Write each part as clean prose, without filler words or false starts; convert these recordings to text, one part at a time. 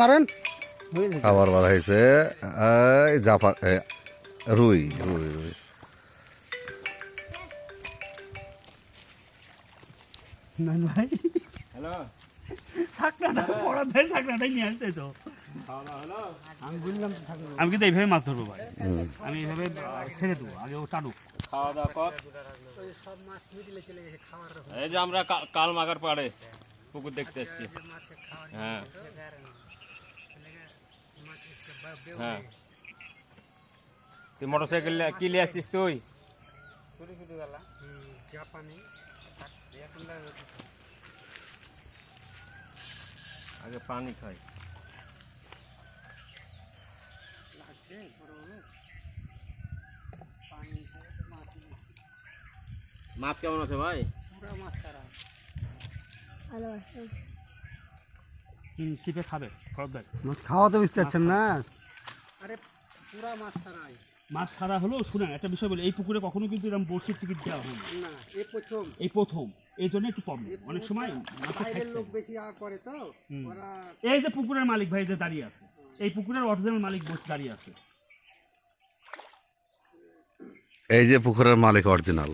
মারেন খাবার বাড়াইছে জাপান রুই রুই রুই ভাই হ্যালো ছাকনাটা পড়া দেয়, ছাকনাটাই নিয়ে আসতে তো আমি বুঝলাম। আমি কিন্তু এইভাবে মাছ ধরবো ভাই, আমি এইভাবে ছেড়ে দেবো, আগে ও টানুক। খাওয়া দাওয়া কর। এই যে আমরা কাল মাগার পাড়ে পুকুর দেখতে এসছি। হ্যাঁ হ্যাঁ, তুই মোটর সাইকেল কি নিয়ে আসছিস তুই? আগে পানি খাই। মাছ কেমন আছে ভাই? শিপে খাবে মাছ খাওয়া তো বুঝতে পারছেন না। আরে পুরা মাছ ছাড়াই, মাছ ছাড়া হলো। শুনেন একটা বিষয় বলি, এই পুকুরে কখনো কিন্তু এরকম বড়শির টিকিট দেওয়া হয় না, এই প্রথম। এই জন্য একটু প্রবলেম, অনেক সময় লোক বেশি করে তো। এই যে পুকুরের মালিক ভাই যে দাঁড়িয়ে আছে, এই পুকুরের অরিজিনাল মালিক বসে দাঁড়িয়ে আছে। এই যে পুকুরের মালিক অরিজিনাল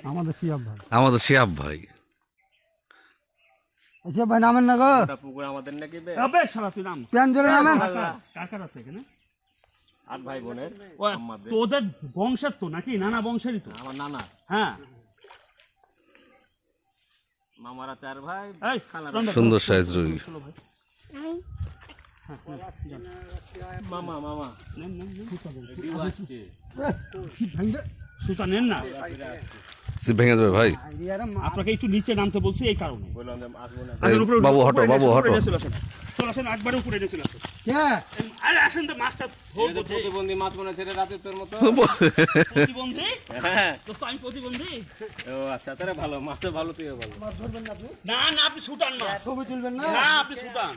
আমাদের শিয়াব ভাই, আমাদের শিয়াব ভাই। শিয়াব ভাই নামেন না গো, পুকুর আমাদের নাকি বে? আবে শালা তুই নাম প্যান জোরে নামেন। কার কার আছে এখানে? 8 ভাই বোনের। তোদের বংশের তো নাকি? নানা বংশেরই তো। আমার নানা, হ্যাঁ মামারা 4 ভাই, এই সুন্দর সাইজ রুই। মামা মামা সুতা নেন না, ভেঙে দেবে ভাই। আপনাকে একটু নিচে নামতে বলছি এই কারণে। বাবু হটো, বাবু হটো। চলে আসেন, একবারে উপরে এনে চলে আসেন। আরে আসেন তো, মাছটা প্রতিবন্ধী মাছ মনে ছেড়ে রাতে তোর মতো। প্রতিবন্ধী? হ্যাঁ দোস্ত আমি প্রতিবন্ধী। ও আচ্ছা, তাহলে ভালো, মাছ তো ভালো, তুইও ভালো। না না, আপনি ছুটান না, ছবি তুলবেন না। না আপনি ছুটান,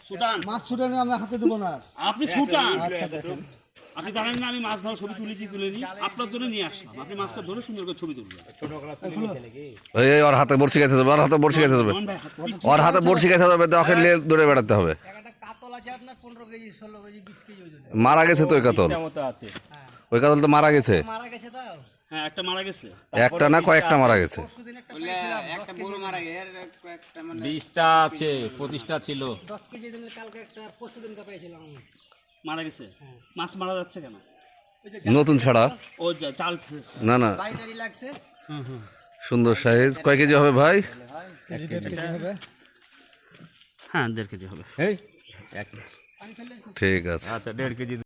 ছুটান, মাছ ছুটে নিয়ে আমি হাতে দেবো না। আপনি ছুটান। আচ্ছা দেখেন, আপনি জানেন না আমি মাছ ধরার ছবি তুলেছি, তুলিনি, আপনার জন্য নিয়ে আসলাম। আপনি মাছটা ধরে সুন্দর করে ছবি তুলবেন। এই ওর হাতে বড়শি খাইতে দেবে, ওর হাতে বড়শি খাইতে দেবে, ওর হাতে বড়শি খাইতে দেবে, ওকে নিয়ে দৌড়ে বেড়াতে হবে। মারা গেছে তো ওই কাতল, ওই কাতল তো মারা গেছে। হ্যাঁ একটা মারা গেছে, একটা না কয়েকটা মারা গেছে। 20টা আছে, 25টা ছিল। মারা গেছে। মাছ মারা যাচ্ছে কেন? নতুন ছাড়া ও চাল না না, সুন্দর সাইজ। কয় কেজি হবে ভাই? হ্যাঁ 1.5 কেজি হবে। ঠিক আছে। আচ্ছা 1.5 কেজি।